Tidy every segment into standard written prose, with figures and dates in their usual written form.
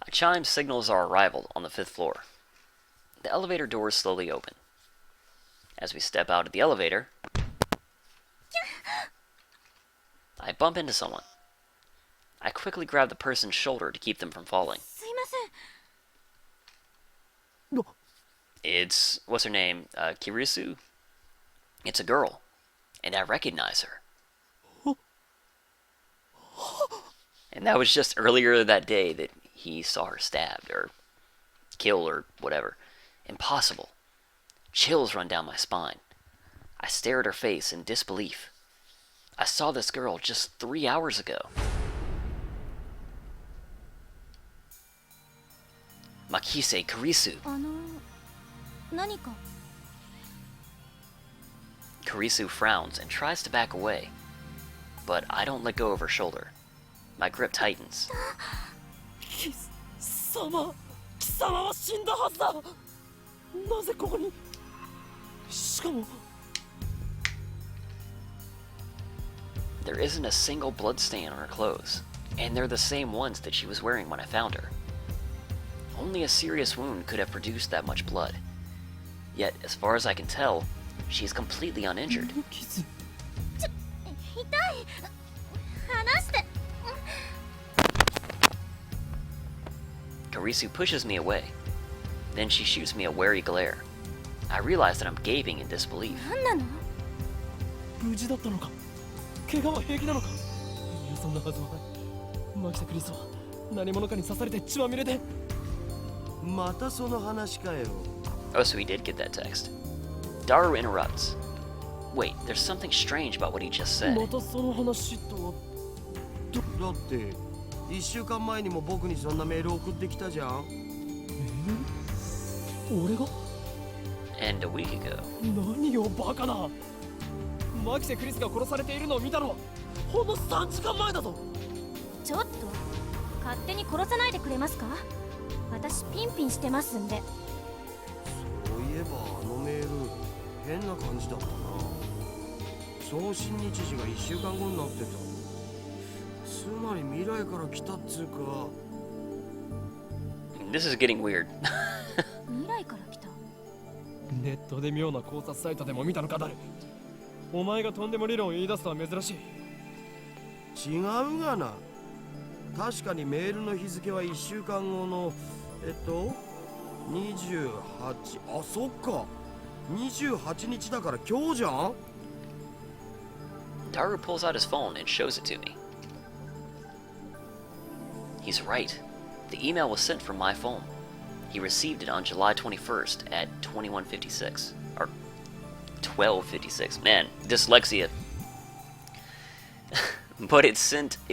A chime signals our arrival on the 5th floor. The elevator doors slowly open. As we step out of the elevator, I bump into someone. I quickly grab the person's shoulder to keep them from falling. It's, what's her name, Kirisu? It's a girl, and I recognize her. And that was just earlier that day that he saw her stabbed, or killed, or whatever. Impossible. Chills run down my spine. I stare at her face in disbelief. I saw this girl just 3 hours ago. Makise Kurisu. Kurisu frowns and tries to back away, but I don't let go of her shoulder. My grip tightens. There isn't a single blood stain on her clothes, and they're the same ones that she was wearing when I found her. Only a serious wound could have produced that much blood. Yet, as far as I can tell, she is completely uninjured. Kurisu pushes me away. Then she shoots me a wary glare. I realize that I'm gaping in disbelief. Oh, so he did get that text. Daru interrupts. Wait, there's something strange about what he just said. And a week ago. This is getting weird. ネットで妙な考察サイトでも見たのかだる。お前がとんでも理論を言い出すとは珍しい。違うがな。確かにメールの日付は1週間後の28、あ、そっか。28日だから今日じゃん。Daru pulls out his phone and shows it to me. He's right. The email was sent from my phone. He received it on July 21st at 21:56. Or 12:56. Man, dyslexia. But it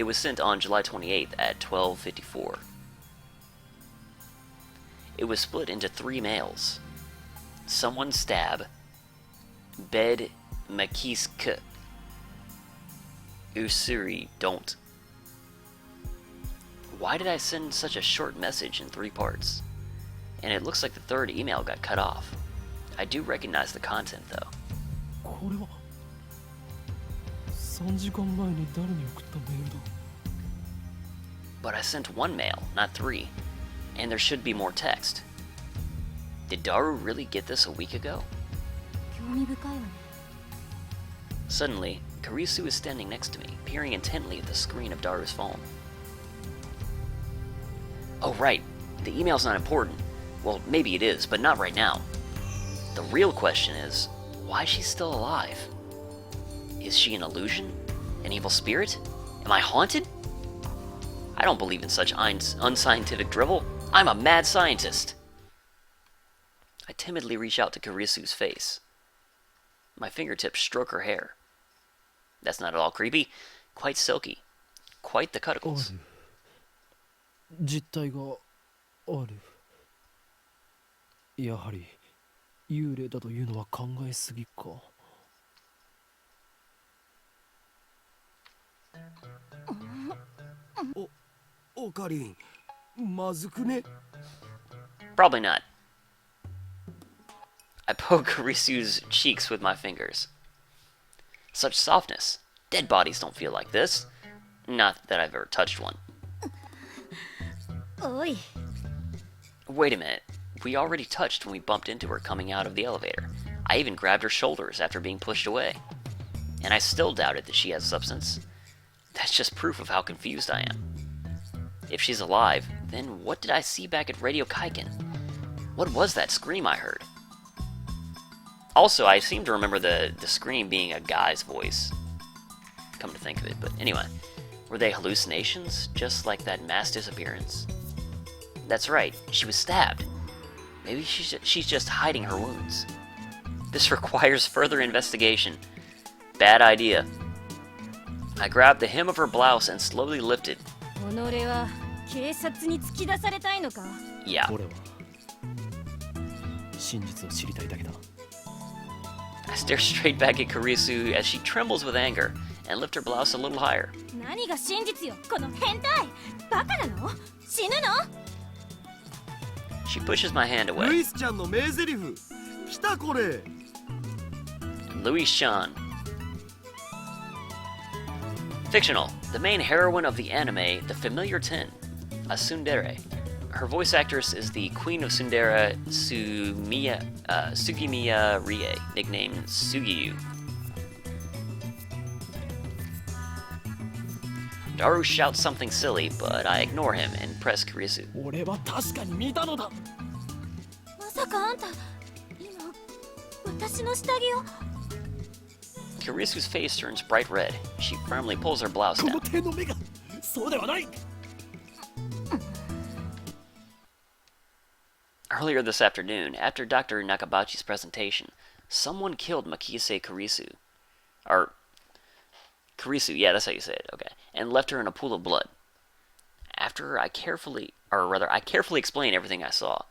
was sent on July 28th at 12:54. It was split into 3 mails. Someone stab. Bed Makiske. Usuri don't. Why did I send such a short message in 3 parts? And it looks like the 3rd email got cut off. I do recognize the content though. But I sent 1 mail, not 3, and there should be more text. Did Daru really get this a week ago? Suddenly, Kurisu is standing next to me, peering intently at the screen of Daru's phone. Oh right, the email's not important. Well, maybe it is, but not right now. The real question is, why is she still alive? Is she an illusion? An evil spirit? Am I haunted? I don't believe in such unscientific drivel. I'm a mad scientist. I timidly reach out to Kurisu's face. My fingertips stroke her hair. That's not at all creepy. Quite silky. Quite the cuticles. 実体がある。やはり幽霊だというのは考えすぎか。おかりん、まずくね？ Probably not. I poke Kurisu's cheeks with my fingers. Such softness. Dead bodies don't feel like this. Not that I've ever touched one. おい Wait a minute. We already touched when we bumped into her coming out of the elevator. I even grabbed her shoulders after being pushed away. And I still doubted that she has substance. That's just proof of how confused I am. If she's alive, then what did I see back at Radio Kaiken? What was that scream I heard? Also, I seem to remember the scream being a guy's voice. Come to think of it, but anyway. Were they hallucinations, just like that mass disappearance? That's right, she was stabbed. Maybe she's just hiding her wounds. This requires further investigation. Bad idea. I grabbed the hem of her blouse and slowly lifted. 己は警察に突き出されたいのか Yeah. 俺は真実を知りたいだけだ。 I stare straight back at Karisu as she trembles with anger and lift her blouse a little higher. 何が真実よこの変態バカなの死ぬの She pushes my hand ル away. イスちゃんの名台詞来たこれ Louis Chan. Fictional. The main heroine of the anime, The Familiar Ten, a tsundere. Her voice actress is the Queen of Tsundere, Sugimiya Rie, nicknamed Sugiyu. Daru shouts something silly, but I ignore him and press Karisu. 俺は確かに見たのだ。まさかあんた今私の下着を Karisu's face turns bright red. She firmly pulls her blouse こ down. の手の目がそうではない。 Earlier this afternoon, after Dr. Nakabachi's presentation, someone killed Makise Karisu. Or, Karisu, yeah, that's how you say it, okay. And left her in a pool of blood. After I carefully explained everything I saw.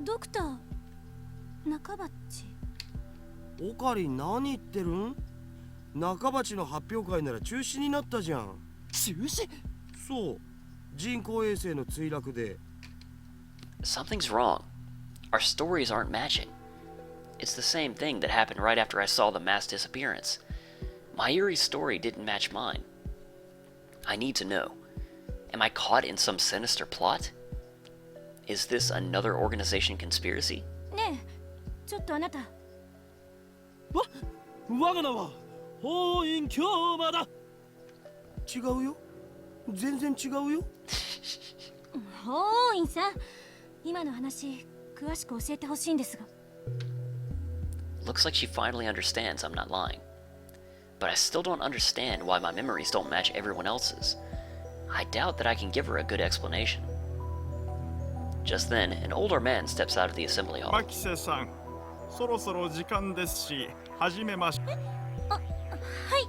ドクター中鉢オカリン何言ってるん？中鉢の発表会なら中止になったじゃん。中止？そう。人工衛星の墜落で。 Something's wrong. Our stories aren't matching. It's the same thing that happened right after I saw the mass disappearance. Mayuri's story didn't match mine. I need to know. Am I caught in some sinister plot? Is this another organization conspiracy? ねえちょっとあなた我が名は法院京馬だ。違うよ。全然違うよ。法院さん今の話詳しく教えてほしいんですが Looks like she finally understands I'm not lying. But I still don't understand why my memories don't match everyone else's. I doubt that I can give her a good explanation. Just then, an older man steps out of the assembly hall. マキセさん、そろそろ時間ですし、始めましょう。はい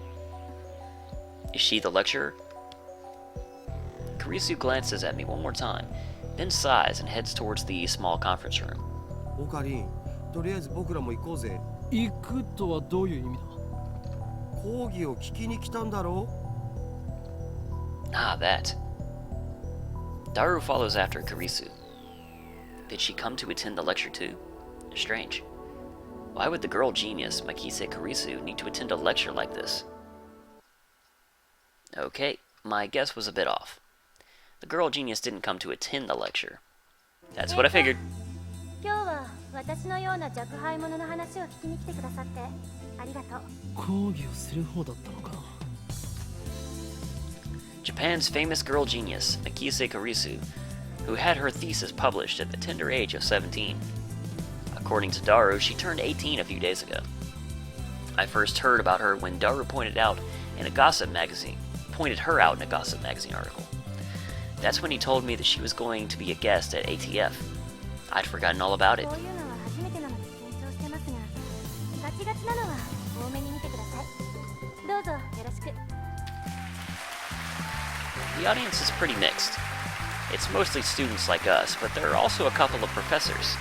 Is she the lecturer? Karisu glances at me one more time, then sighs and heads towards the small conference room. オカリン、とりあえず僕らも行こうぜ。行くとはどういう意味だ？講義を聞きに来たんだろ Ah, that. Daru follows after Karisu. Did she come to attend the lecture too? Strange. Why would the girl genius, Makise Karisu, need to attend a lecture like this? Okay, my guess was a bit off. The girl genius didn't come to attend the lecture. That's what I figured. 今日は私のような若輩者の話を聞きに来てくださってありがとう講義をする方だったのか。 Japan's famous girl genius, Makise Karisu, who had her thesis published at the tender age of 17. According to Daru, she turned 18 a few days ago. I first heard about her when Daru pointed her out in a gossip magazine article. That's when he told me that she was going to be a guest at ATF. I'd forgotten all about it. こういうのは初めてなので緊張してますがガチガチなのは多めに見てくださいどうぞよろしく The audience is pretty mixed. It's mostly students like us, but there are also a couple of professors.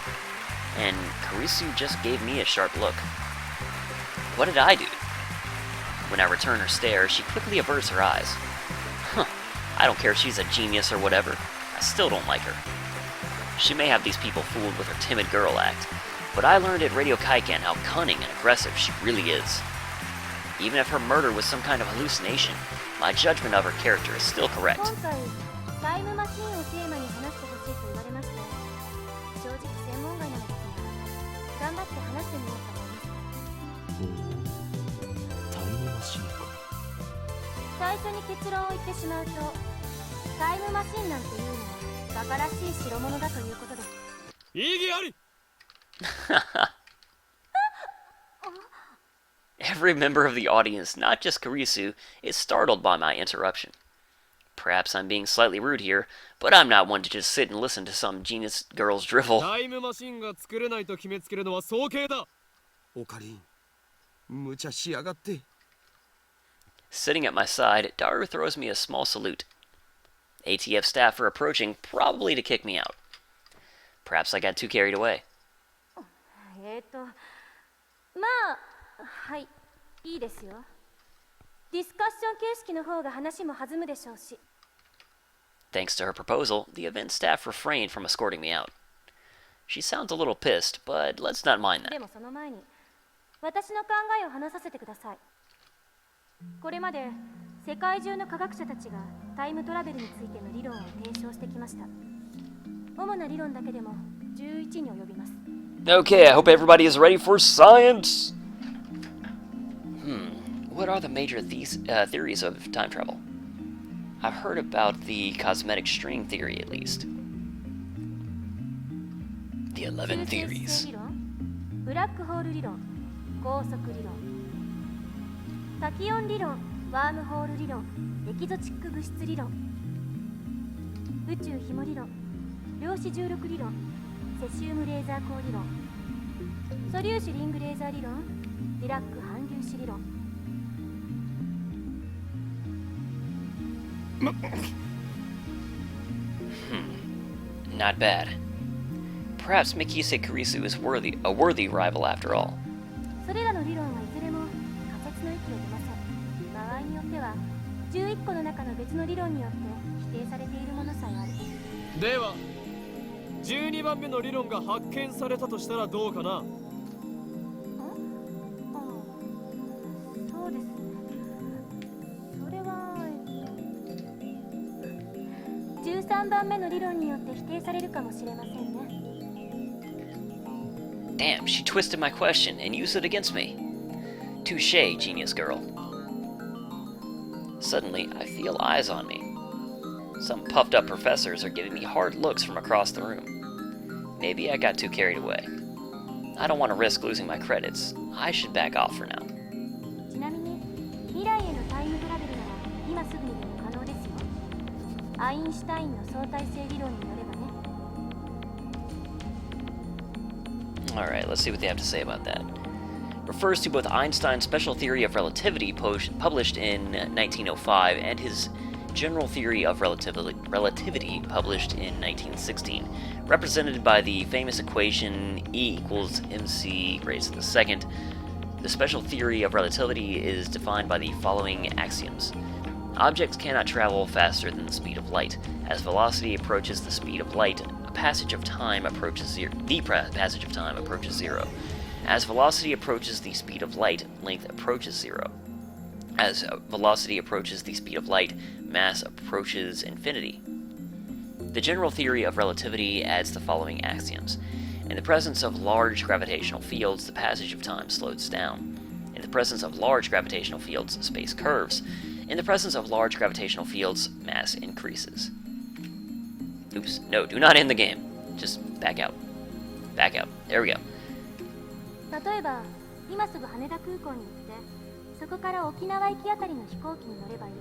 And Karisu just gave me a sharp look. What did I do? When I return her stare, she quickly averts her eyes. Huh, I don't care if she's a genius or whatever. I still don't like her. She may have these people fooled with her timid girl act, but I learned at Radio Kaiken how cunning and aggressive she really is. Even if her murder was some kind of hallucination, my judgment of her character is still 今 correct. 回タイムマシンをテーマに話してほしいと言われまして、正直専門外なのですが、頑張って話してみようと思います。タイムマシンか。最初に結論を言ってしまうと、タイムマシンなんていうのはバカらしい代物だということです。意義あり。Every member of the audience, not just Kurisu, is startled by my interruption. Perhaps I'm being slightly rude here, but I'm not one to just sit and listen to some genius girl's drivel. タイムマシンが作れないと決めつけるのは早計だ。オカリン、無茶しやがって。Sitting at my side, Daru throws me a small salute. ATF staff are approaching, probably to kick me out. Perhaps I got too carried away. まあ、はい、いいですよ。ディスカッション形式の方が話も弾むでしょうし。Thanks to her proposal, the event staff refrained from escorting me out. She sounds a little pissed, but let's not mind that. でもその前に、私の考えを話させてください。これまで世界中の科学者たちがタイムトラベルについての理論を提唱してきました。主な理論だけでも11に及びます。Okay, I hope everybody is ready for science! What are the major theories of time travel? I've heard about the cosmetic string theory, at least. The 11 theories. 理論、ブラックホール理論、高速理論、タキオン理論、ワームホール理論、エキゾチック物質理論、宇宙ひも理論、量子重力理論、セシウムレーザー光理論、素粒子リングレーザー理論、ディラック反粒子理論。Not bad. Perhaps Mikise Kurisu is a worthy rival after all. それらの理論はいずれも仮説の域を出ません。場合によっては11個の中の別の理論によって否定されているものさえある。では12番目の理論が発見されたとしたらどうかな。そうですね。それは13番目の理論によって否定されるかもしれませんね。Damn, she twisted my question and used it against me. Touché, genius girl. Suddenly, I feel eyes on me. Some puffed up professors are giving me hard looks from across the room. Maybe I got too carried away. I don't want to risk losing my credits. I should back off for now. ちなみに未来へのタイムトラベルなら今すぐにでも可能ですよ。アインシュタインの相対性理論によればね。Alright, let's see what they have to say about that. Refers to both Einstein's special theory of relativity published in 1905 and his general theory of relativity published in 1916, represented by the famous equation E equals mc raised to the second. The special theory of relativity is defined by the following axioms. Objects cannot travel faster than the speed of light. As velocity approaches the speed of light, the passage of time approaches zero. As velocity approaches the speed of light, length approaches zero. As velocity approaches the speed of light, mass approaches infinity. The general theory of relativity adds the following axioms. In the presence of large gravitational fields, the passage of time slows down. In the presence of large gravitational fields, space curves. In the presence of large gravitational fields, mass increases. Oops, no, do not end the game. Just back out. Back out. There we go. 例えば今すぐ羽田空港に行ってそこから沖縄行きあたりの飛行機に乗ればいい。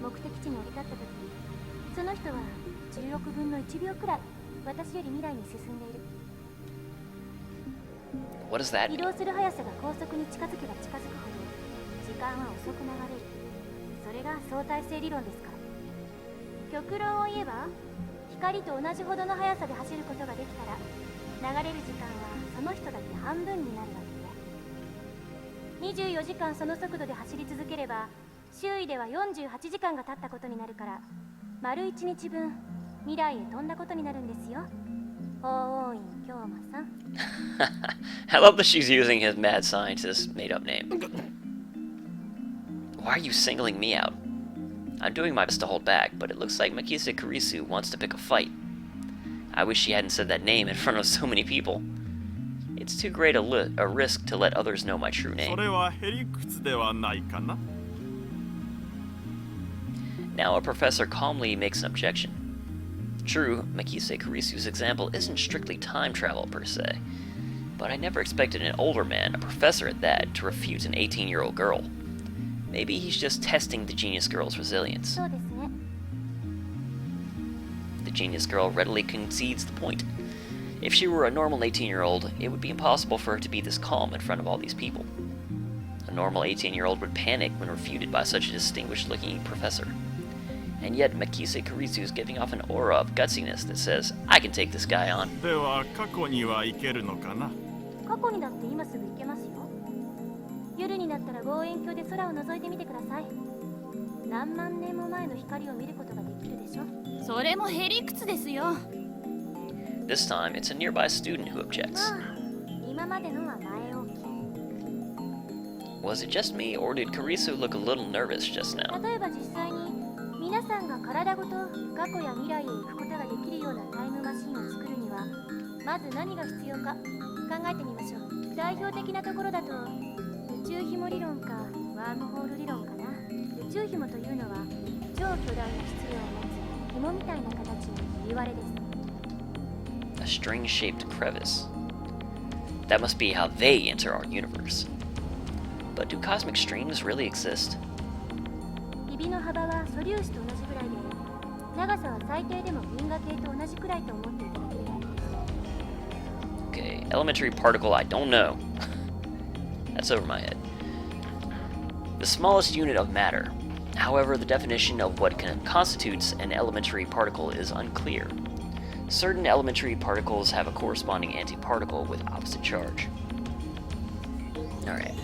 目的地に降り立った時その人は10億分の1秒くらい私より未来に進んでいる。 What does that 移 mean? 動する速さが高速に近づけば近づくほど時間は遅く流れる。それが相対性理論ですから。極論を言えば光と同じほどの速さで走ることができたら流れる時間はその人だけ半分になるわけで、24時間その速度で走り続ければ周囲では48時間が経ったことになるから丸1日分未来へ飛んだことになるんですよ。法王院京馬さん。I love that she's using his mad scientist made-up name. Why are you singling me out? I'm doing my best to hold back, but it looks like Makise Kurisu wants to pick a fight. I wish she hadn't said that name in front of so many people. It's too great a risk to let others know my true そ name. れはへりくつではないかな。 Now a professor calmly makes an objection. True, Makise Kurisu's example isn't strictly time travel per se, but I never expected an older man, a professor at that, to refute an 18-year-old girl. Maybe he's just testing the genius girl's resilience. そうですね。 The genius girl readily concedes the point. If she were a normal 18-year-old, it would be impossible for her to be this calm in front of all these people. A normal 18-year-old would panic when refuted by such a distinguished-looking professor. And yet Makise Kurisu is giving off an aura of gutsiness that says, I can take this guy on. では過去には行けるのかな。過去にだって今すぐ行けますよ。夜になったら望遠鏡で空を覗いてみてください。何万年も前の光を見ることができるでしょ。それもへりくつですよ。 This time, it's a nearby student who objects. ああ、今までのは前置き。 Was it just me, or did Kurisu look a little nervous just now? 例えば実際に皆さんが体ごと過去や未来へ行くことができるようなタイムマシンを作るにはまず何が必要か考えてみましょう。代表的なところだと宇宙紐理論かワームホール理論かな。宇宙紐というのは超巨大な質量を持つ紐みたいな形のひび割れです。 A string-shaped crevice. That must be how they enter our universe. But do cosmic streams really exist? ひびの幅は素粒子と同じぐらいで長さは最低でも銀河系と同じくらいと思っていただければいいです。 Okay, elementary particle, I don't know. That's over my head. The smallest unit of matter. However, the definition of what constitutes an elementary particle is unclear. Certain elementary particles have a corresponding antiparticle with opposite charge. Alright.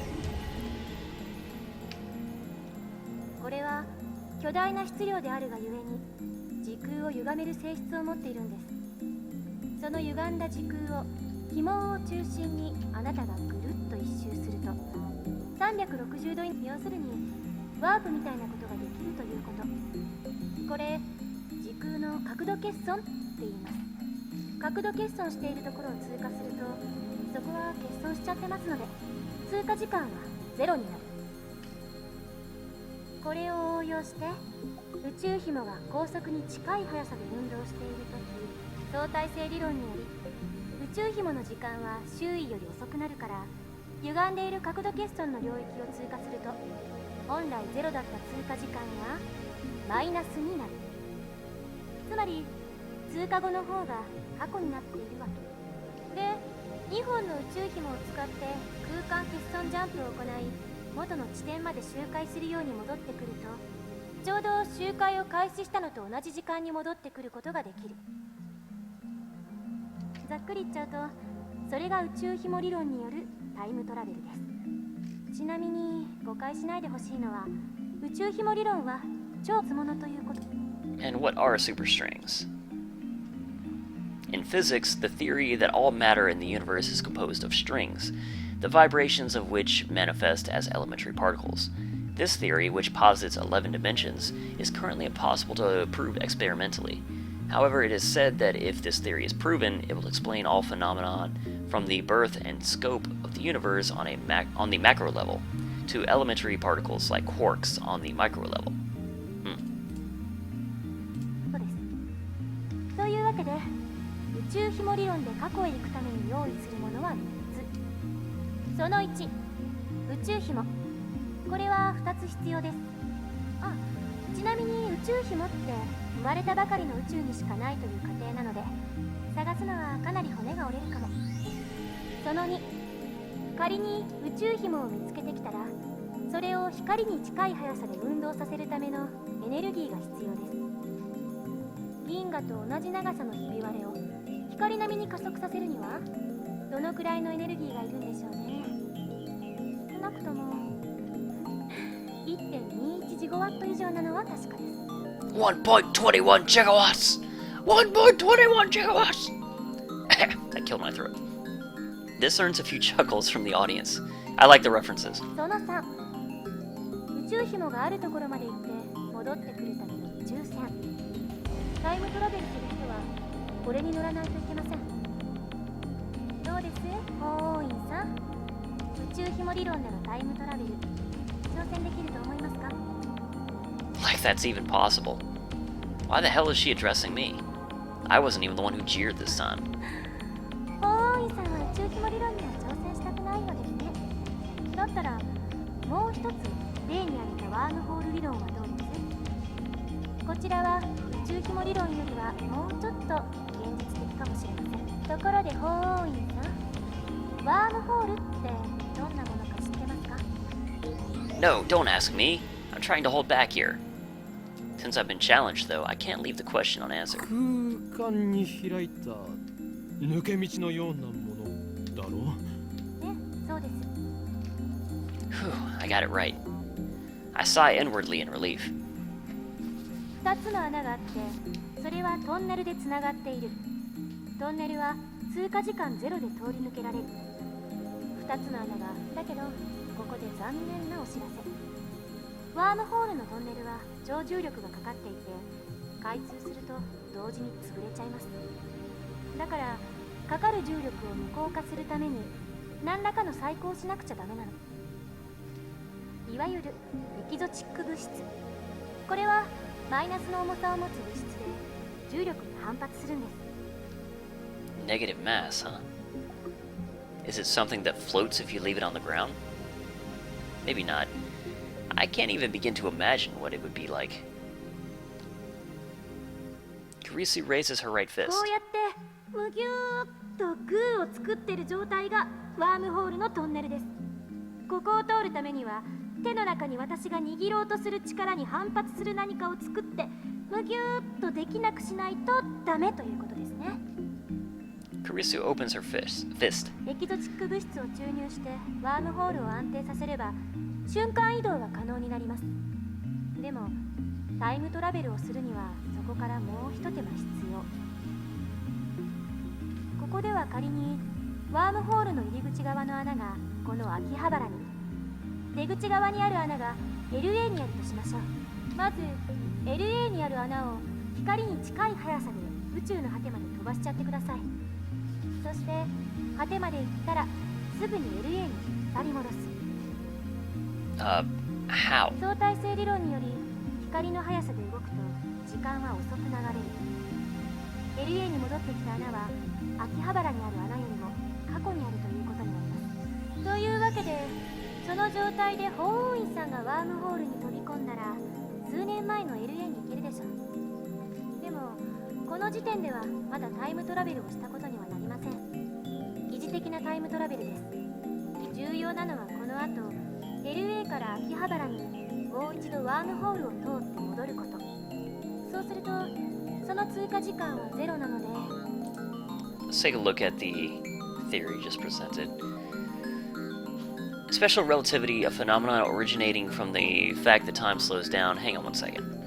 これは巨大な質量であるがゆえに時空を歪める性質を持っているんです。その歪んだ時空を紐を中心にあなたがぐるっと一周すると360度要するにワープみたいなことができるということ。これ時空の角度欠損って言います。角度欠損しているところを通過するとそこは欠損しちゃってますので通過時間はゼロになる。これを応用して宇宙紐が高速に近い速さで運動しているとき相対性理論により宇宙紐の時間は周囲より遅くなるから歪んでいる角度欠損の領域を通過すると本来ゼロだった通過時間がマイナスになる。つまり通過後の方が過去になっているわけで、2本の宇宙紐を使って空間欠損ジャンプを行い元の地点まで周回するように戻ってくるとちょうど周回を開始したのと同じ時間に戻ってくることができる。ざっくり言っちゃうとそれが宇宙紐理論によるタイムトラベルです。ちなみに誤解しないでほしいのは宇宙紐理論は超つものということ。 And what are superstrings? In physics, the theory that all matter in the universe is composed of strings, the vibrations of which manifest as elementary particles. This theory, which posits 11 dimensions, is currently impossible to prove experimentally. However, it is said that if this theory is proven, it will explain all phenomena from the birth and scope of the universe on the macro level to elementary particles like quarks on the micro level. そうです。というわけで宇宙紐理論で過去へ行くために用意するものは3つ。その1、宇宙紐。これは2つ必要です。あ、ちなみに宇宙紐って生まれたばかりの宇宙にしかないという過程なので探すのはかなり骨が折れるかも。その2、仮に宇宙紐を見つけてきたらそれを光に近い速さで運動させるためのエネルギーが必要です。銀河と同じ長さのひび割れを光並みに加速させるにはどのくらいのエネルギーがいるんでしょうね。少なくとも 1.21 ジゴワット以上なのは確かです。 1.21 gigawatts! 1.21 gigawatts! That killed my throat. This earns a few chuckles from the audience. I like the references. その3、宇宙紐があるところまで行って戻ってくるための宇宙船。タイムトラベルする人はこれに乗らないといけません。どうです、法王院さん。宇宙紐理論でのタイムトラベル挑戦できると思いますか？ Like that's even possible. Why the hell is she addressing me? I wasn't even the one who jeered this time. 法王院さんは宇宙紐理論には挑戦したくないようですね。だったらもう一つ例に挙げたワームホール理論はどうです？こちらは宇宙紐理論よりはもうちょっと現実的かもしれません。ところで法王院さん、ワームホールってどんなものか知ってますか？ No, don't ask me. I'm trying to hold back here. Since I've been challenged, though, I can't leave the question unanswered. 空間に開いた抜け道のようなものだろう。そうです。 Whew, I got it right. I sigh inwardly in relief. 2つの穴があって、それはトンネルでつながっている。トンネルは通過時間ゼロで通り抜けられる。2つの穴がだけど、ここで残念なお知らせ。ワームホールのトンネルは超重力がかかっていて、開通すると同時に潰れちゃいます。だからかかる重力を無効化するために何らかの細工をしなくちゃダメなの。いわゆるエキゾチック物質。これはマイナスの重さを持つ物質で重力に反発するんです。 Negative mass, huh? Is it something that floats if you leave it on the ground? Maybe not. I can't even begin to imagine what it would be like. Karisu raises her right こ fist. うやってむぎゅーっとグーを作ってる状態がワームホールのトンネルです。ここを通るためには手の中に私が握ろうとする力に反発する何かを作ってむぎゅーっとできなくしないとダメということですね。 Karisu opens her fist. エキゾチック物質を注入してワームホールを安定させれば瞬間移動が可能になります。でもタイムトラベルをするにはそこからもう一手間必要。ここでは仮にワームホールの入り口側の穴がこの秋葉原に、出口側にある穴が LA にあるとしましょう。まず LA にある穴を光に近い速さで宇宙の果てまで飛ばしちゃってください。そして果てまで行ったらすぐに LA に引っ張り戻す。How? 相対性理論により光の速さで動くと時間は遅く流れる。 LA に戻ってきた穴は秋葉原にある穴よりも過去にあるということになります。というわけでその状態で法王院さんがワームホールに飛び込んだら数年前の LA に行けるでしょう。でもこの時点ではまだタイムトラベルをしたことにはなりません。疑似的なタイムトラベルです。重要なのはこの後 LA から秋葉原にもう一度ワームホールを通って戻ること。そうするとその通過時間はゼロなので。 Let's take a look at the theory just presented. Special relativity, a phenomenon originating from the fact that time slows down. Hang on one second.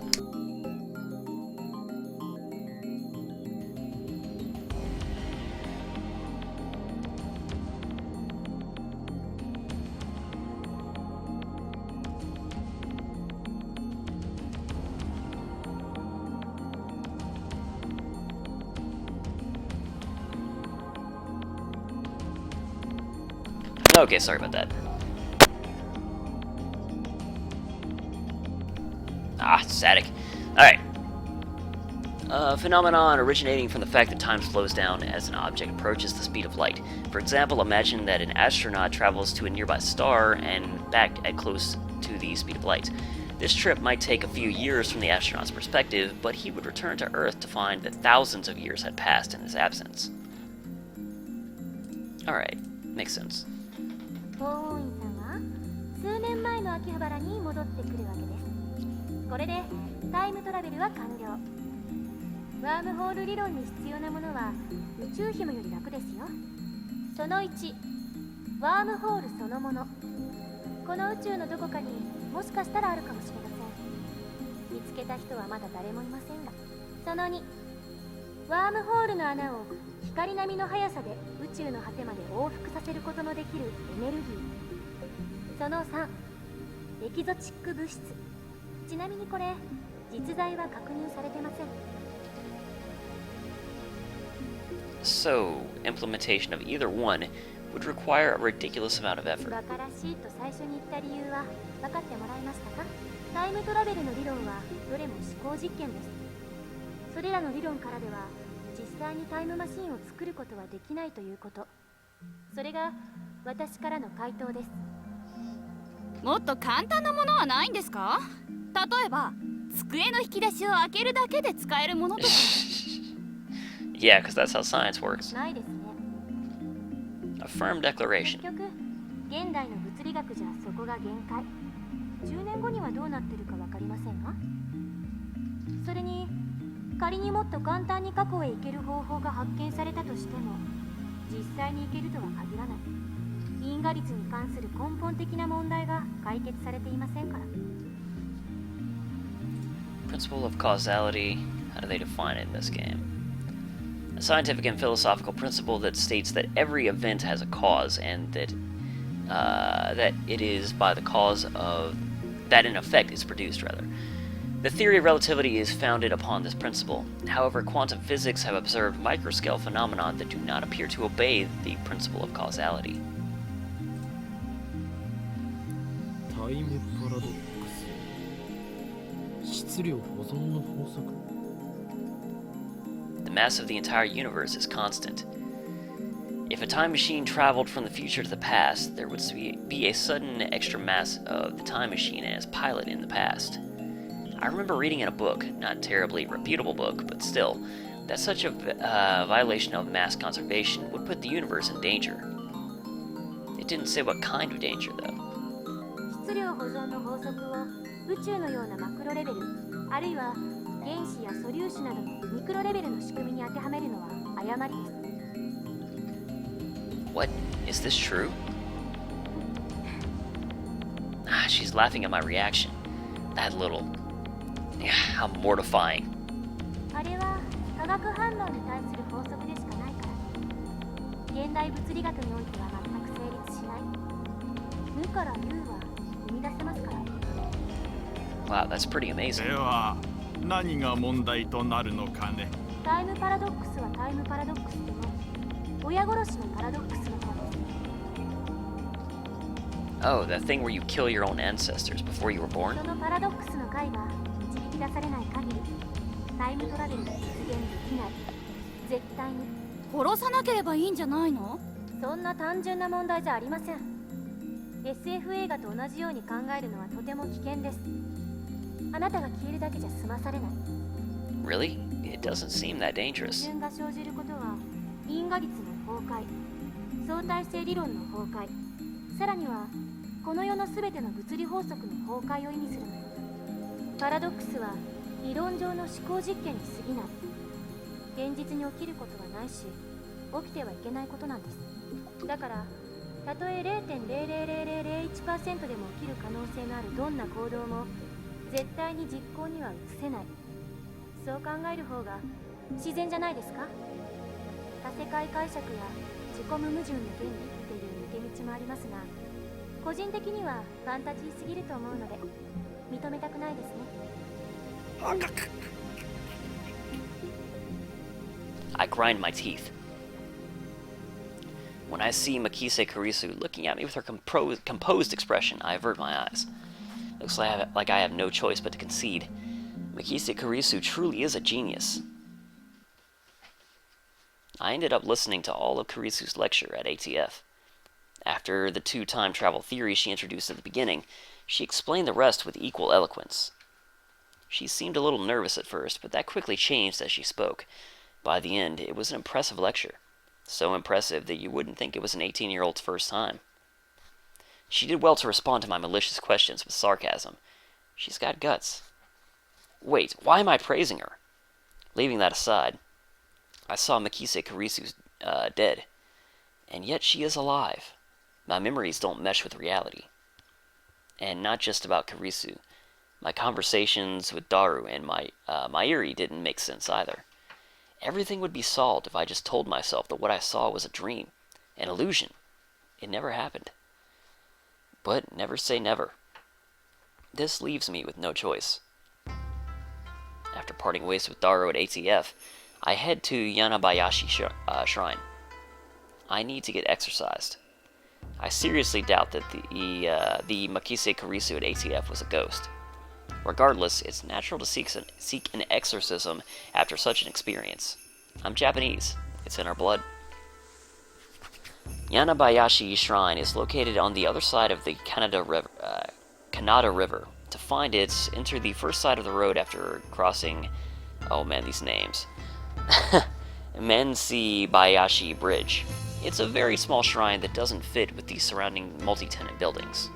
Okay, sorry about that. Static. Alright. A phenomenon originating from the fact that time slows down as an object approaches the speed of light. For example, imagine that an astronaut travels to a nearby star and back at close to the speed of light. This trip might take a few years from the astronaut's perspective, but he would return to Earth to find that thousands of years had passed in his absence. Alright, makes sense. 法王院さんは数年前の秋葉原に戻ってくるわけです。これでタイムトラベルは完了。ワームホール理論に必要なものは宇宙紐より楽ですよ。その1、ワームホールそのもの。この宇宙のどこかにもしかしたらあるかもしれません。見つけた人はまだ誰もいませんが。その2、ワームホールの穴を光並みの速さで宇宙の果てまで往復させることのできるエネルギー。その3、エキゾチック物質。ちなみにこれ実在は確認されてません。 So, implementation of either one would require a ridiculous amount of effort. バカらしいと最初に言った理由は分かってもらえましたか？タイムトラベルの理論はどれも思考実験です。それらの理論からでは実際にタイムマシンを作ることはできないということ。それが私からの回答です。もっと簡単なものはないんですか？例えば机の引き出しを開けるだけで使えるものとか。Yeah, because that's how science works. ないですね。 A firm 結 declaration. 局現代の物理学じゃそこが限界。10年後にはどうなってるか分かりませんが。それに仮にもっと簡単に過去へ行ける方法が発見されたとしても実際に行けるとは限らない。因果率に関する根本的な問題が解決されていませんから。 Principle of causality. How do they define it in this game? A scientific and philosophical principle that states that every event has a cause, and that it is by the cause of that an effect is produced. Rather, the theory of relativity is founded upon this principle. However, quantum physics have observed microscale phenomena that do not appear to obey the principle of causality. タイムパラドックス。質量保存の法則。 The mass of the entire universe is constant. If a time machine traveled from the future to the past, there would be a sudden extra mass of the time machine and its pilot in the past. I remember reading in a book, not a terribly reputable book, but still, that such a violation of mass conservation would put the universe in danger. It didn't say what kind of danger, though. 質量保存の法則を宇宙のようなマクロレベル、あるいは原子や素粒子などのミクロレベルの仕組みに当てはめるのは誤りです。 What? Is this true? Ah, she's laughing at my reaction. That little... Yeah, how mortifying. あれは化学反応に対する法則でしかないから。現代物理学においては全く成立しない。無から有は生み出せますから。 Wow, that's pretty amazing. では何が問題となるのかね。タイムパラドックスはタイムパラドックスでも親殺しのパラドックスの方です。 Oh, that thing where you kill your own ancestors before you were born? そのパラドックスの解が導き出されない限りタイムトラベルが実現できない。絶対に。殺さなければいいんじゃないの？そんな単純な問題じゃありません。 SF 映画と同じように考えるのはとても危険です。あなたが消えるだけじゃ済まされない。 Really? It doesn't seem that 矛 dangerous. 盾が生じることは因果律の崩壊、相対性理論の崩壊、さらにはこの世のすべての物理法則の崩壊を意味するのよ。パラドックスは理論上の思考実験に過ぎない。現実に起きることはないし、起きてはいけないことなんです。だからたとえ 0.00001% でも起きる可能性のあるどんな行動も絶対に実行には移せない。そう考える方が自然じゃないですか？多世界解釈や自己無矛盾の原理っていう抜け道もありますが、個人的にはファンタジーすぎると思うので認めたくないですね。I grind my teeth. When I see Makise Kurisu looking at me with her composed expression, I avert my eyes. Looks like I have no choice but to concede. Makise Kurisu truly is a genius. I ended up listening to all of Kurisu's lecture at ATF. After the two time travel theories she introduced at the beginning, she explained the rest with equal eloquence. She seemed a little nervous at first, but that quickly changed as she spoke. By the end, it was an impressive lecture. So impressive that you wouldn't think it was an 18-year-old's first time. She did well to respond to my malicious questions with sarcasm. She's got guts. Wait, why am I praising her? Leaving that aside, I saw Makise Kurisu's dead. And yet she is alive. My memories don't mesh with reality. And not just about Kurisu. My conversations with Daru and Mayuri didn't make sense either. Everything would be solved if I just told myself that what I saw was a dream, an illusion. It never happened. But never say never. This leaves me with no choice. After parting ways with Daro at ATF, I head to Yanabayashi Shrine. I need to get exorcised. I seriously doubt that the Makise Kurisu at ATF was a ghost. Regardless, it's natural to seek an exorcism after such an experience. I'm Japanese. It's in our blood. Yanabayashi Shrine is located on the other side of the Kanada River. To find it, enter the first side of the road after crossing... Oh man, these names. Mensi Bayashi Bridge. It's a very small shrine that doesn't fit with the surrounding multi-tenant buildings.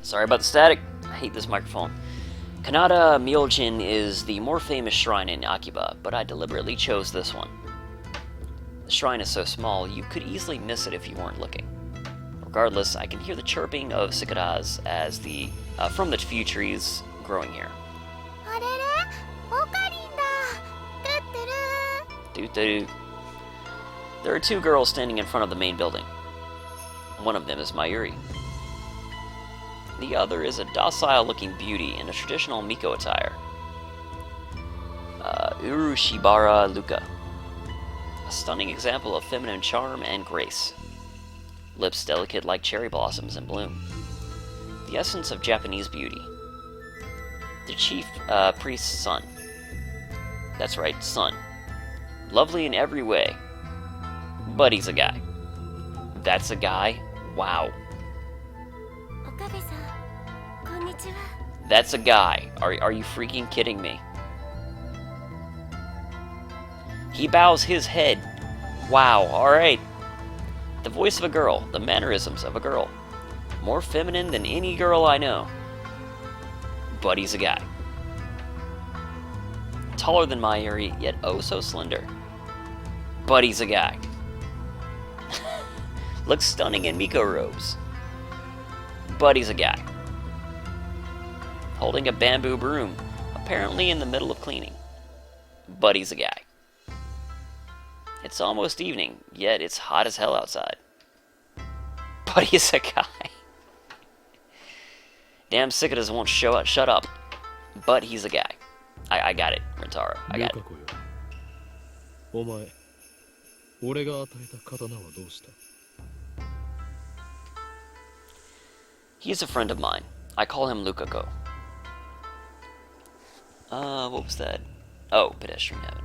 Sorry about the static. I hate this microphone. Kanada Myojin is the more famous shrine in Akiba, but I deliberately chose this one. The shrine is so small, you could easily miss it if you weren't looking. Regardless, I can hear the chirping of cicadas as from the few trees growing here. Doo-doo. There are two girls standing in front of the main building. One of them is Mayuri. The other is a docile-looking beauty in a traditional Miko attire. Urushibara Luka. A stunning example of feminine charm and grace. Lips delicate like cherry blossoms in bloom. The essence of Japanese beauty. The chief priest's son. That's right, son. Lovely in every way. But he's a guy. That's a guy? Wow. That's a guy. Are you freaking kidding me? He bows his head. Wow, alright. The voice of a girl, the mannerisms of a girl. More feminine than any girl I know. But he's a guy. Taller than Mayuri, yet oh so slender. But he's a guy. Looks stunning in Miko robes. But he's a guy. Holding a bamboo broom, apparently in the middle of cleaning. But he's a guy. It's almost evening, yet it's hot as hell outside. But he's a guy. Damn cicadas won't shut up. But he's a guy. I got it, Rentaro. I got it. He's a friend of mine. I call him Lukako. What was that? Oh, pedestrian heaven.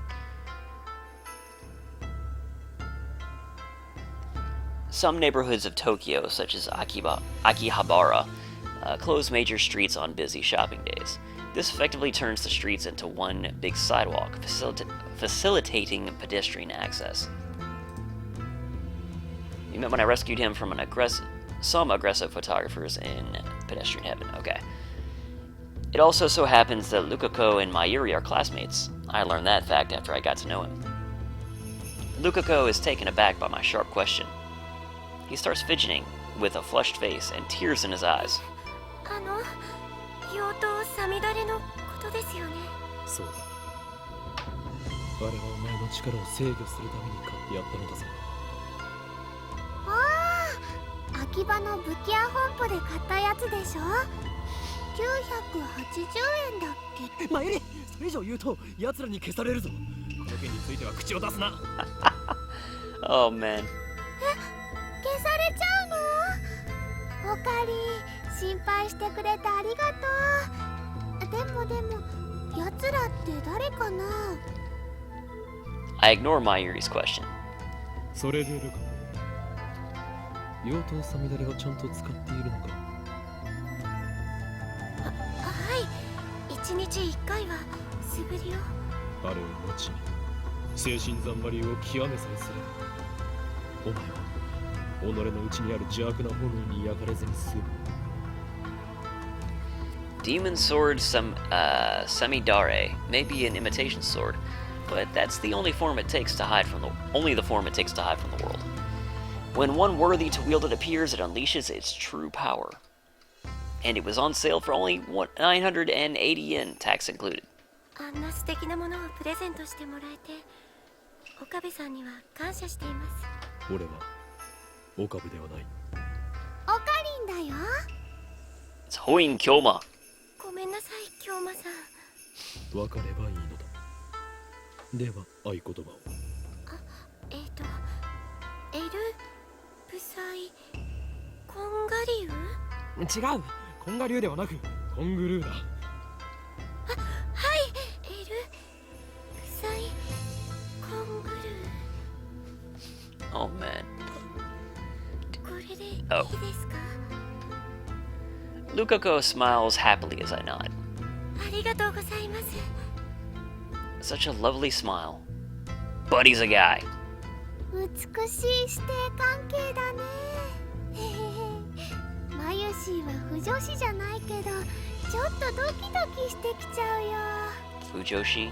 Some neighborhoods of Tokyo, such as Akihabara, close major streets on busy shopping days. This effectively turns the streets into one big sidewalk, facilitating pedestrian access. You meant when I rescued him from some aggressive photographers in pedestrian heaven. Okay. It also so happens that Lukako and Mayuri are classmates. I learned that fact after I got to know him. Lukako is taken aback by my sharp question. He starts fidgeting with a flushed face and tears in his eyes. Oh man. 消されちゃうの？おかり、心配してくれてありがとう。でも、奴らって誰かな？ I ignore Mayuri's question. それでルカ、妖刀サミダレがちゃんと使っているのか？はい、1日1回は素振りを。あれを後に精神ざんまりを極めさえすれば、お前は Demon sword Semidare may be an imitation sword, but that's the only form it takes to hide from the world. When one worthy to wield it appears, it unleashes its true power. And it was on sale for only 980 yen, tax included. あんな素敵なものをプレゼントしてもらえて、岡部さんには感謝しています。俺は岡部ではない。いんだよ。 It's Hoin Kyoma. ごめんなさい、京馬さん。分かればいいのだ。では合言葉を。エルブサイコンガリウ。違う、コンガ流ではなくコングルーだ。はい、エルブサイコングル Oh man. ー。これでいいです Oh. か？ Lukako smiles happily as I nod. ありがとうございます。 Such a lovely smile. Buddy's a guy. 美しい師弟関係だね。マユシーは不女子じゃないけど、ちょっとドキドキしてきちゃうよ。 Fujoshi.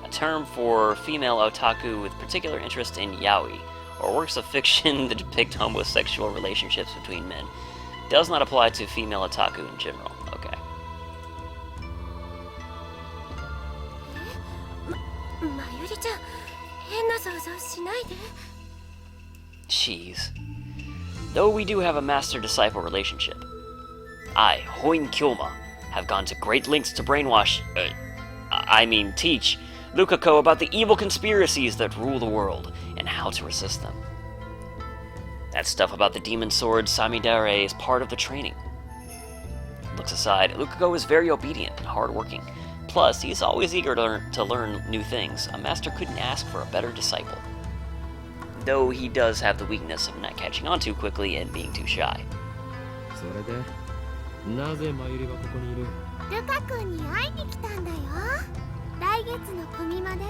A term for female otaku with particular interest in yaoi, or works of fiction that depict homosexual relationships between men. Does not apply to female otaku in general. Okay. まゆりちゃん、変な想像しないで。 Jeez. Though we do have a master-disciple relationship, I, Hoin Kyoma, have gone to great lengths to brainwash, teach Lukako about the evil conspiracies that rule the world and how to resist them. That stuff about the demon sword Samidare is part of the training. Looks aside, Lukako is very obedient and hardworking. Plus, he's always eager to learn new things. A master couldn't ask for a better disciple. Though he does have the weakness of not catching on too quickly and being too shy. それでなぜマユリはここにいる？ルカ君に会いに来たんだよ。来月のコミマで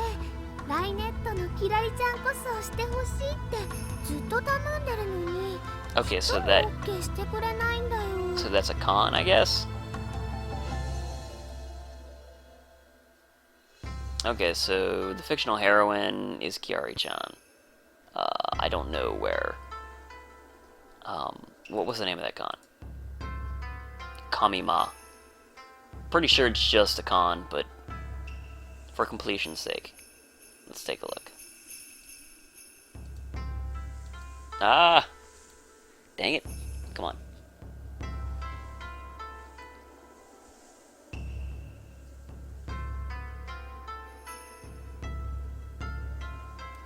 ライネットのキラリちゃんこそしてほしいってずっと頼んでるのに。 Okay, so オ that ッケーしてくれないんだよ。 so that's a con, I guess. Okay, so the fictional heroine is Kiari-chan. I don't know where. What was the name of that con? Kamima. Pretty sure it's just a con, but for completion's sake, let's take a look. Ah! Dang it. Come on.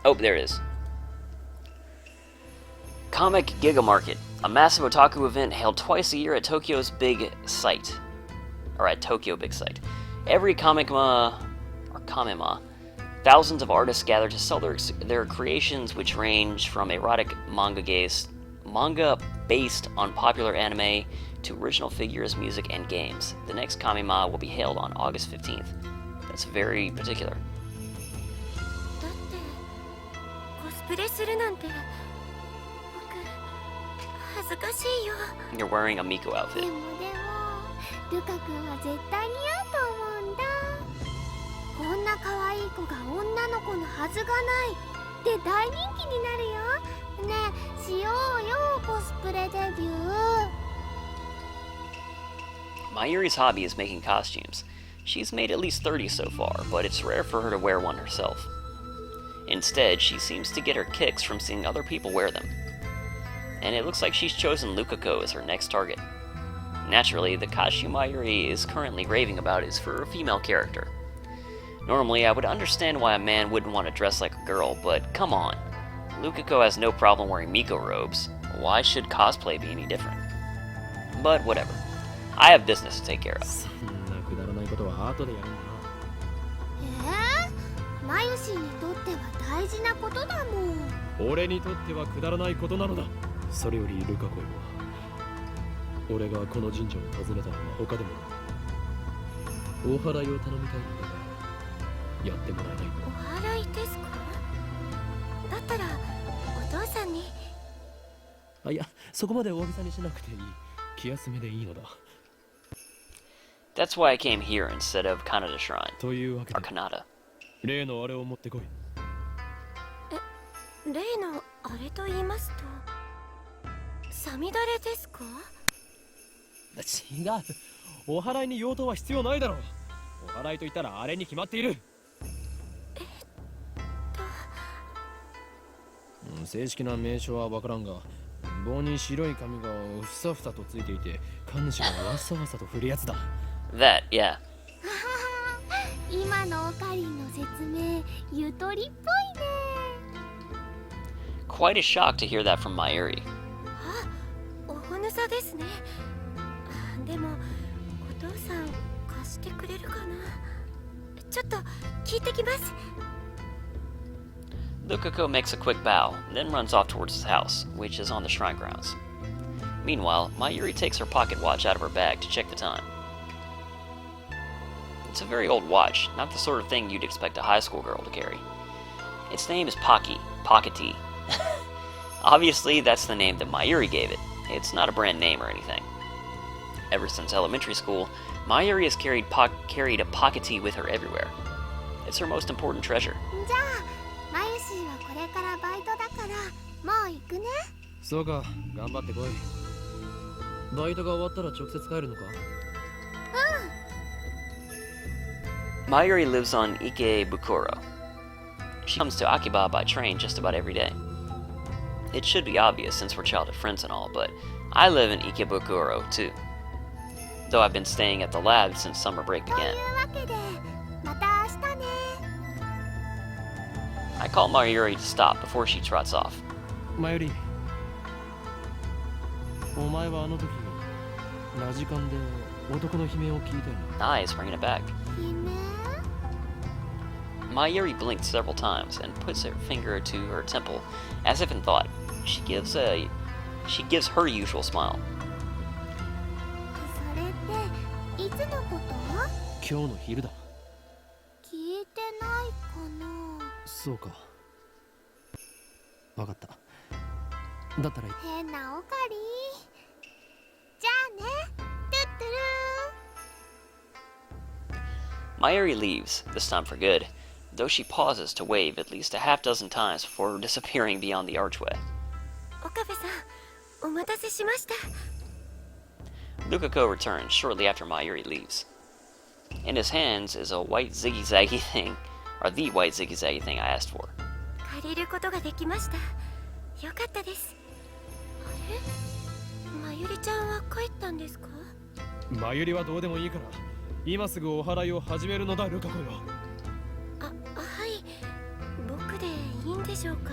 Oh, there it is. Comic Giga Market, a massive otaku event held twice a year at Tokyo's big site. Or at Tokyo Big Site. Every Kamima, thousands of artists gather to sell their creations, which range from erotic manga based on popular anime to original figures, music, and games. The next Kamima will be held on August 15th. That's very particular. だってコスプレするなんて僕恥ずかしいよ。 You're wearing a Miko で outfit. もルカ君は絶対似合うと思うんだ。こんな可愛い子が女の子のはずがないで大人気になるよ。ねえ、しようよコスプレデビュー。 Mayuri's hobby is making costumes. She's made at least 30 so far, but it's rare for her to wear one herself. Instead, she seems to get her kicks from seeing other people wear them. And it looks like she's chosen Lukako as her next target. Naturally, the costume Mayuri is currently raving about is for a female character. Normally, I would understand why a man wouldn't want to dress like a girl, but come on. Lukako has no problem wearing Miko robes. Why should cosplay be any different? But whatever. I have business to take care of. そんなくだらないことは後でやるんだな。マユシーにとっては大事なことだもん。俺にとってはくだらないことなのだ。それよりルカコよ、俺がこの神社を訪ねたのは他でもお祓いを頼みたいのだがやってもらえないか。お祓いですか？だったらお父さんに。あ、いや、そこまで大げさにしなくていい。気休めでいいのだ。That's why I came here instead of Kanada Shrine. というわけで Or Kanada. 例のあれを持ってこい。例のあれと言いますとサミダレですか？違う。お祓いに用途は必要ないだろう。お祓いと言ったらあれに決まっている。正式な名称はわからんが、棒に白い紙がふさふさとついていて、神主がわさわさと振るやつだ。That, yeah. 今のオカリンの説明ゆとりっぽいね。 Quite a shock to hear that from Mayuri. あ、おほぬさですね。でもお父さん貸してくれるかな。ちょっと聞いてきます。 Lukako makes a quick bow, then runs off towards his house, which is on the shrine grounds. Meanwhile, Mayuri takes her pocket watch out of her bag to check the time. It's a very old watch, not the sort of thing you'd expect a high school girl to carry. Its name is Pockety. Obviously, that's the name that Mayuri gave it. It's not a brand name or anything. Ever since elementary school, Mayuri has carried a Pockety with her everywhere. It's her most important treasure. じゃあマユシーはこれからバイトだからもう行くね。そうか、頑張ってこい。バイトが終わったら直接帰るのか？ Mayuri lives on Ikebukuro. She comes to Akiba by train just about every day. It should be obvious since we're childhood friends and all, but I live in Ikebukuro too. Though I've been staying at the lab since summer break とい began. うわけでまた明日ね。 I call Mayuri to stop before she trots off. マユリ、お前はあの時ラジカンで男の悲鳴を聞いたよな。 Nice, bringing it back. 姫。 Mayuri blinked several times and puts her finger to her temple, as if in thought. She gives her usual smile. それっていつのこと？今日の昼だ。聞いてないかな。そうか。わかった。だったら変なオカリ。じゃあね。トゥットゥルー。 Mayuri leaves, this time for good, though she pauses to wave at least a half dozen times before disappearing beyond the archway. 岡部さん、お待たせしました。 Lukako returns shortly after Mayuri leaves. In his hands is a white ziggy-zaggy thing, or the white ziggy-zaggy thing I asked for. 借りることができました。よかったです。あれ？まゆりちゃんは帰ったんですか？マユリはどうでもいいから、今すぐお祓いを始めるのだ、ルカコよ。はい。僕でいいんでしょうか。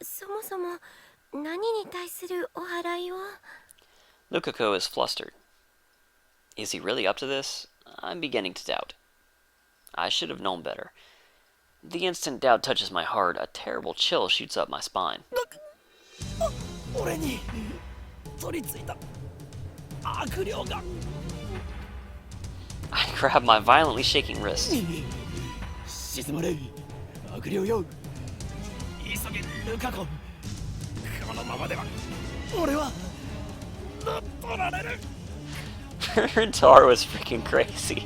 そもそも何に対するお祓いを？ Lukako is flustered. Is he really up to this? I'm beginning to doubt. I should have known better. The instant doubt touches my heart, a terrible chill shoots up my spine. 俺に取り付いた悪霊が。 I grab my violently shaking wrist. 静まれ、悪霊よ。急げ、ルカコ。このままでは俺は乗っ取られる。Taro is freaking crazy.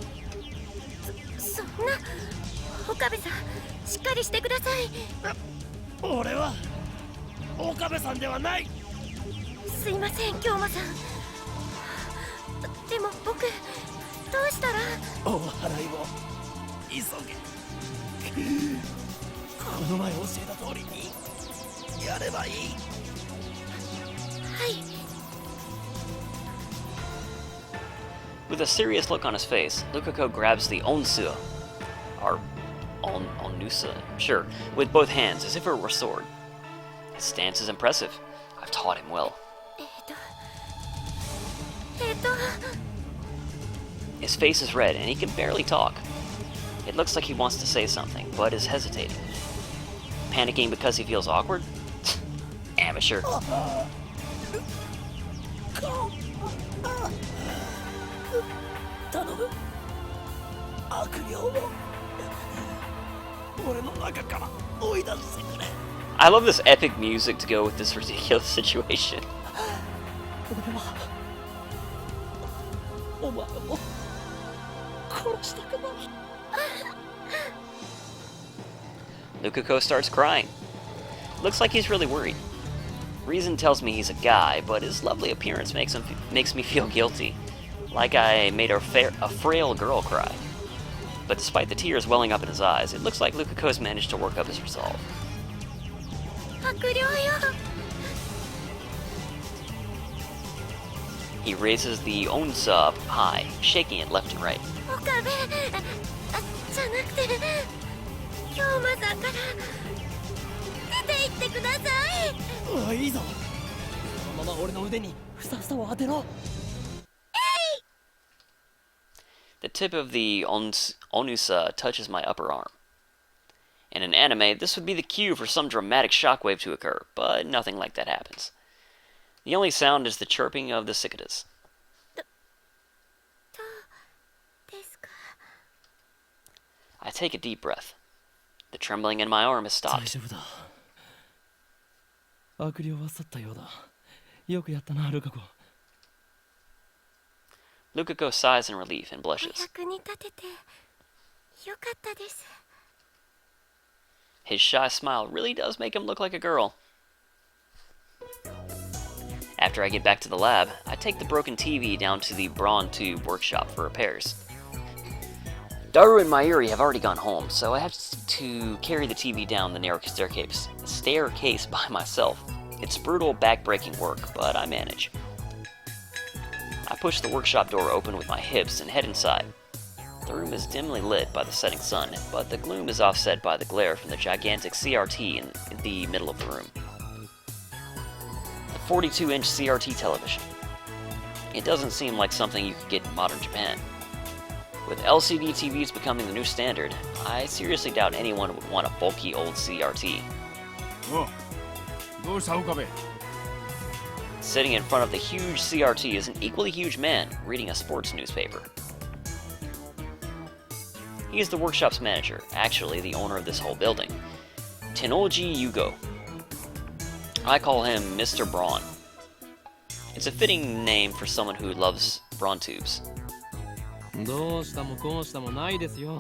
そんな。岡部さん、しっかりしてください。俺は岡部さんではない。すいません、京馬さん。でも僕、どうしたら？お祓いを急げ。この前教えた通りにやればいい。はい。 With a serious look on his face, Lukako grabs the onsu, or onusa, sure, with both hands as if it were a sword. His stance is impressive. I've taught him well. His face is red and he can barely talk. It looks like he wants to say something, but is hesitating. Panicking because he feels awkward? Amateur. 頼む。悪霊を俺の中から追い出してくれ。 I love this epic music to go with this ridiculous situation. 俺はお前を殺したくない。 Lukako starts crying. Looks like he's really worried. Reason tells me he's a guy, but his lovely appearance makes me feel guilty. Like I made a frail girl cry. But despite the tears welling up in his eyes, it looks like Lukako's managed to work up his resolve. 悪霊よ。 He raises the onsa up high, shaking it left and right. 岡部、じゃなくて、京馬さんから出て行ってください。ああ、いいぞ。そのまま俺の腕にふさふさを当てろ。The tip of the onusa touches my upper arm. In an anime, this would be the cue for some dramatic shockwave to occur, but nothing like that happens. The only sound is the chirping of the cicadas. I take a deep breath. The trembling in my arm has 大 stopped. 丈夫だ。悪霊は去ったようだ。よくやったな、ルカ子。 Lukako sighs in relief and お blushes. 役に立ててよかったです。 His shy smile really does make him look like a girl. After I get back to the lab, I take the broken TV down to the Brawn Tube workshop for repairs. Daru and Mayuri have already gone home, so I have to carry the TV down the narrow staircase by myself. It's brutal, back-breaking work, but I manage. I push the workshop door open with my hips and head inside. The room is dimly lit by the setting sun, but the gloom is offset by the glare from the gigantic CRT in the middle of the room. A 42-inch CRT television. It doesn't seem like something you could get in modern Japan. With LCD TVs becoming the new standard, I seriously doubt anyone would want a bulky old CRT. おう、どうした岡部。 Sitting in front of the huge CRT is an equally huge man reading a sports newspaper. He is the workshop's manager, actually the owner of this whole building, Tenoji Yugo. I call him Mr. Brawn. It's a fitting name for someone who loves brawn tubes. どうしたもこうしたもないですよ。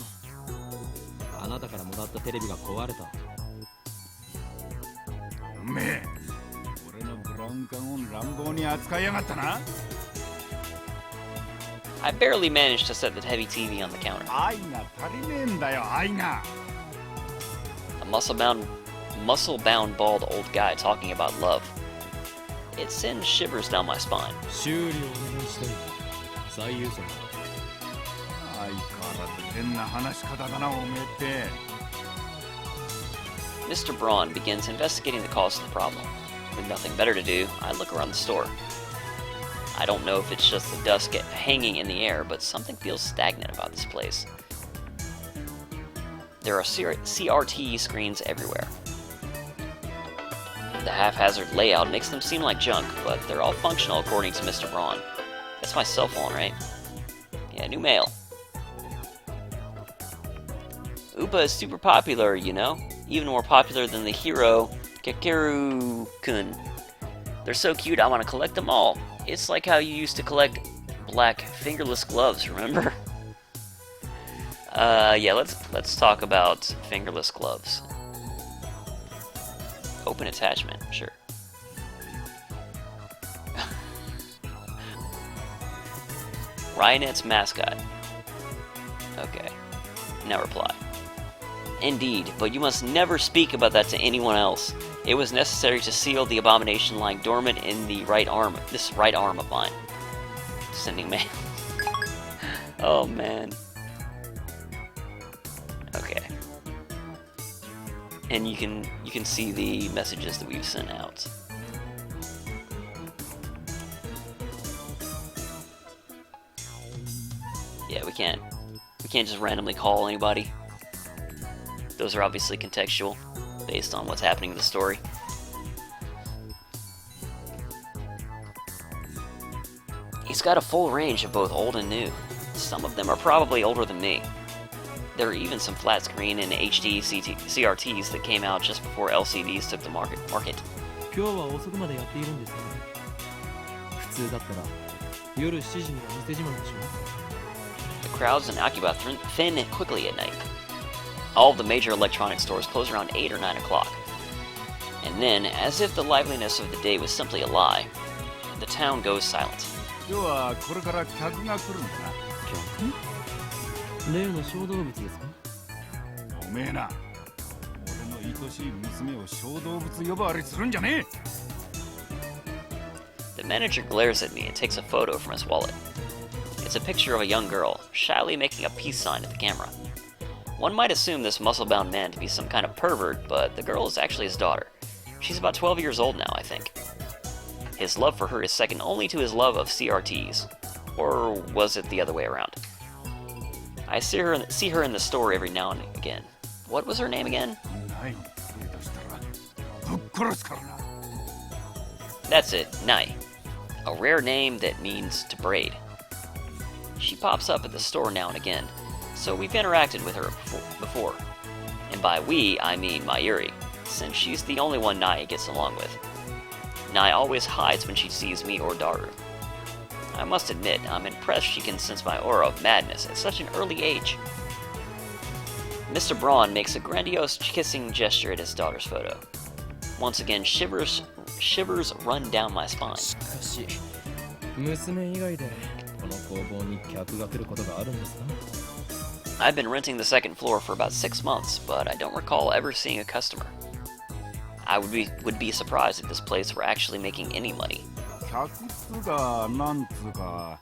あなたからもらったテレビが壊れた。おめえ、俺のブラウン管を乱暴に扱いやがったな。 I barely managed to set the heavy TV on the counter. 愛が足りねえんだよ、愛が。 A muscle-bound bald old guy talking about love. It sends shivers down my spine. 修理をお願いしたい。最優先だ。 相変わらず変な話し方だな、おめえって。 Mr. Braun begins investigating the cause of the problem. With nothing better to do, I look around the store. I don't know if it's just the dust hanging in the air, but something feels stagnant about this place. There are CRT screens everywhere. The haphazard layout makes them seem like junk, but they're all functional according to Mr. Braun. That's my cell phone, right? Yeah, new mail. Upa is super popular, you know? Even more popular than the hero, Kakeru-kun. They're so cute, I want to collect them all. It's like how you used to collect black fingerless gloves, remember? Yeah, let's talk about fingerless gloves. Open attachment, sure. Ryanet's mascot. Okay. Now reply. Indeed, but you must never speak about that to anyone else. It was necessary to seal the abomination lying dormant in the this right arm of mine. Sending mail. Oh man. Okay. And you can see the messages that we've sent out. Yeah, we can't just randomly call anybody. Those are obviously contextual, based on what's happening in the story. He's got a full range of both old and new. Some of them are probably older than me. There are even some flat screen and HD CRTs that came out just before LCDs took the market. 今日は遅くまでやっているんですね。普通だったら夜7時には店じまいでしょ。 The crowds in Akiba thin quickly at night. All of the major electronic stores close around 8 or 9 o'clock. And then, as if the liveliness of the day was simply a lie, the town goes silent. 今日はこれから客が来るんだな。客？例の小動物ですか？おめえな、俺の愛しい娘を小動物呼ばわりするんじゃねえ。 The manager glares at me and takes a photo from his wallet. It's a picture of a young girl, shyly making a peace sign at the camera. One might assume this muscle-bound man to be some kind of pervert, but the girl is actually his daughter. She's about 12 years old now, I think. His love for her is second only to his love of CRTs. Or was it the other way around? I see her in the store every now and again. What was her name again? ない手出したらぶっ殺すからな。 That's it, Nai. A rare name that means to braid. She pops up at the store now and again, so we've interacted with her before. And by we, I mean Mayuri, since she's the only one Nai gets along with. Nai always hides when she sees me or Daru. I must admit, I'm impressed she can sense my aura of madness at such an early age. Mr. Braun makes a grandiose kissing gesture at his daughter's photo. Once again, shivers run down my spine. しかし娘以外でこの工房に客が来ることがあるんですか？ I've been renting the second floor for about 6 months, but I don't recall ever seeing a customer. I would be surprised if this place were actually making any money. 客つがなんつうか。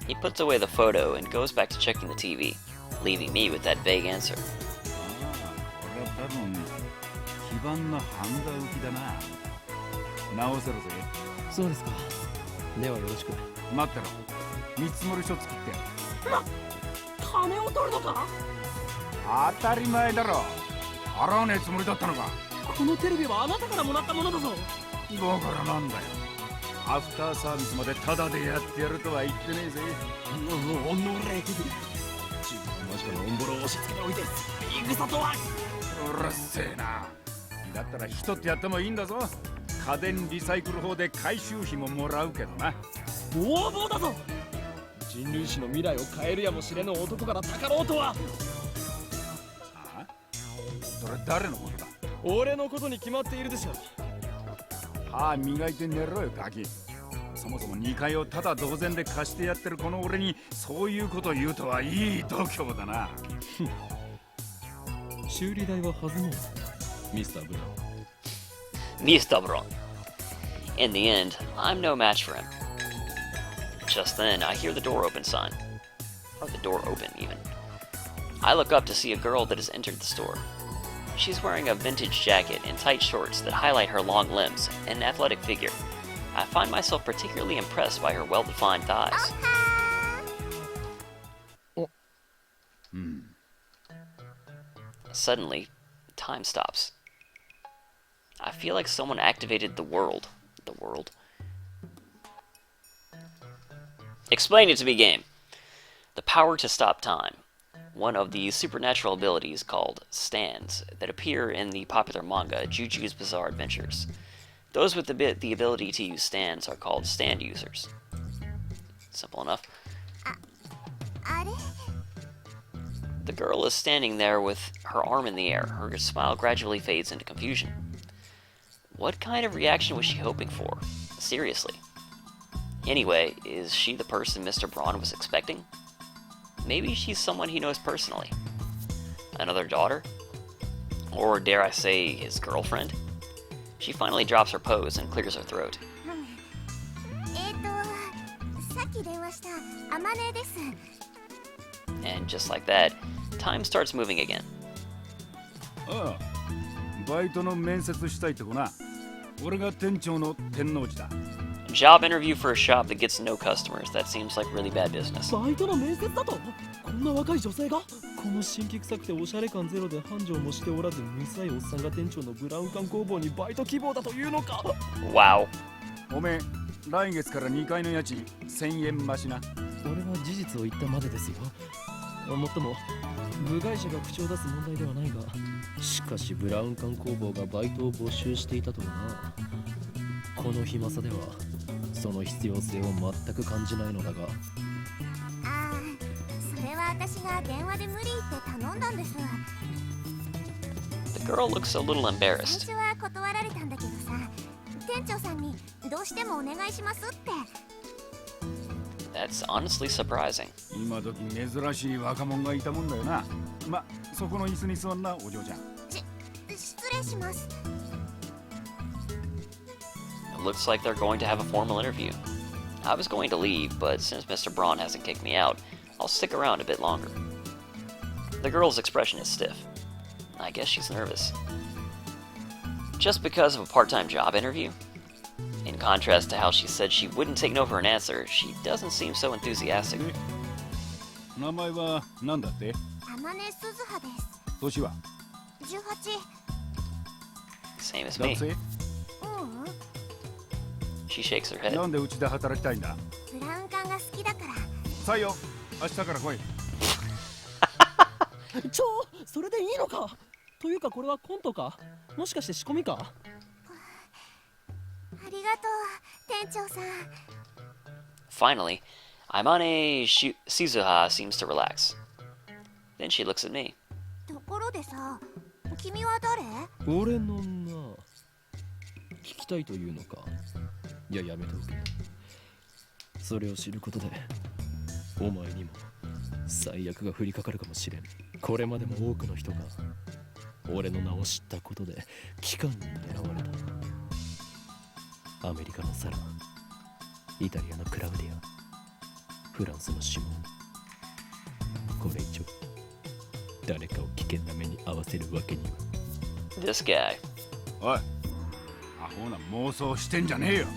He puts away the photo and goes back to checking the TV, leaving me with that vague answer. これは多分基盤のハンダ浮きだな。直せろぜ。そうですか。ではよろしく。待ってろ。見積もり書作ってやる。金を取るのか？当たり前だろ。払わねえつもりだったのか。このテレビはあなたからもらったものだぞ。だからなんだよ。アフターサービスまでタダでやってやるとは言ってねえぜ。おのれ。自分のマジカのオンボロを押し付けておいて戦とは。うるせえな。だったら人ってやってもいいんだぞ。家電リサイクル法で回収費ももらうけどな。横暴だぞ。人類史の未来を変えるやもしれぬ男からたかろうとは。ああ？それ誰のことだ？俺のことに決まっているでしょ。歯磨いて寝ろよガキ。そもそも2階をただ同然で貸してやってるこの俺にそういうこと言うとはいい度胸だな。修理代は弾もう。ミスター・ブラウン。 Mr. Braun. In the end, I'm no match for him. Just then, I hear the door open sign. Or the door open, even. I look up to see a girl that has entered the store. She's wearing a vintage jacket and tight shorts that highlight her long limbs and athletic figure. I find myself particularly impressed by her well-defined thighs. Suddenly, time stops. I feel like someone activated the world. The world? Explain it to me, game. The power to stop time. One of the supernatural abilities called Steins that appear in the popular manga Juju's Bizarre Adventures. Those with the ability to use stands are called stand users. Simple enough. The girl is standing there with her arm in the air. Her smile gradually fades into confusion. What kind of reaction was she hoping for? Seriously. Anyway, is she the person Mr. Braun was expecting? Maybe she's someone he knows personally. Another daughter? Or dare I say, his girlfriend? She finally drops her pose and clears her throat. さっき電話したアマネです。 And just like that, time starts moving again. ああ、バイトの面接したいって子な。俺が店長の天王寺だ。 Job interview for a shop that gets no customers. That seems like really bad business. バイトの面接だとこんな若い女性がこの新規臭くておしゃれ感ゼロで繁盛もしておらずむさいおっさんが店長のブラウン管工房にバイト希望だというのか。 Wow. おめえ、来月から2階の家賃1000円増しな。俺は事実を言ったまでですよ。もっとも部外者が口を出す問題ではないが、しかしブラウン管工房がバイトを募集していたとはな。この暇さではその必要性を全く感じないのだが。ああ、それは私が電話で無理って頼んだんです。 The girl looks a little 最 embarrassed. 初は断られたんだけどさ、店長さんにどうしてもお願いしますって。 That's honestly surprising. 今時珍しい若者がいたもんだよな。ま、そこの椅子に座んな、お嬢ちゃん。礼します。 It looks like they're going to have a formal interview. I was going to leave, but since Mr. Braun hasn't kicked me out, I'll stick around a bit longer. The girl's expression is stiff. I guess she's nervous. Just because of a part-time job interview? In contrast to how she said she wouldn't take no for an answer, she doesn't seem so enthusiastic. 名前は何だって？天音鈴葉です。年は？ 18。 Same as 学 me. 生？ ううん。 She shakes her head. なんでうちで働きたいんだ？ブラウン管が好きだから。採用。明日から来い。それでいいのか？というかこれはコントか？もしかして仕込みか？ありがとう、店長さん。 Finally, Aimane Shizuha seems to relax. Then she looks at me. ところでさ、君は誰？俺のな。聞きたいというのか？いや、やめておけ。それを知ることでお前にも最悪が降りかかるかもしれん。これまでも多くの人が俺の名を知ったことで機関に狙われた。アメリカのサラ、イタリアのクラウディア、フランスのシモン。これ以上誰かを危険な目に遭わせるわけには。 This guy. おい、アホな妄想してんじゃねえよ。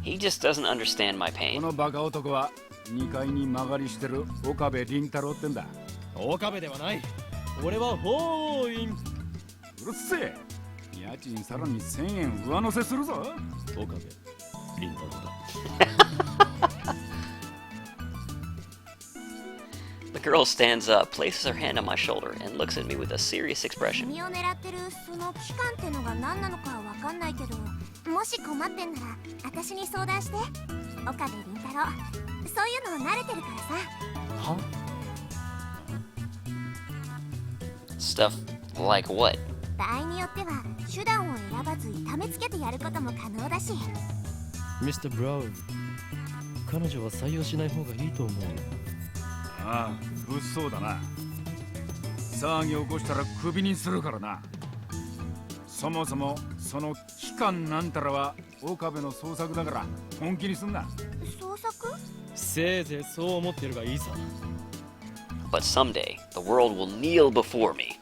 He just doesn't understand my こ pain. のバカ男は2階に曲がりしてる岡部倫太郎ってんだ。岡部ではない。俺は法院。うるせえ。家賃さらに1000円上乗せするぞ。岡部倫太郎だ。The girl stands up, places her hand on my shoulder, and looks at me with a serious expression. 君を狙ってるその期間ってのが何なのかわかんないけど、もし困ってんなら私に相談して。岡部倫太郎、そういうの慣れてるからさ。は？ Stuff like what? 場合によっては手段を選ばず痛めつけてやることも可能だし。ミスター・ブラウン、彼女は採用しない方がいいと思う。ああ、物騒だな。騒ぎ起こしたらクビにするからな。そもそもその期間なんたらは岡部の創作だから本気にすんな。創作？せいぜいそう思ってるがいいさ。 But someday, the world will kneel before me.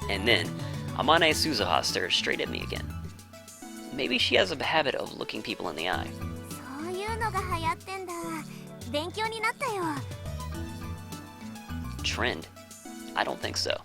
And then, Amane Suzuha stares straight at me again. Maybe she has a habit of looking people in the eye. そういうのが流行ってんだ。勉強になったよ。Trend? I don't think so.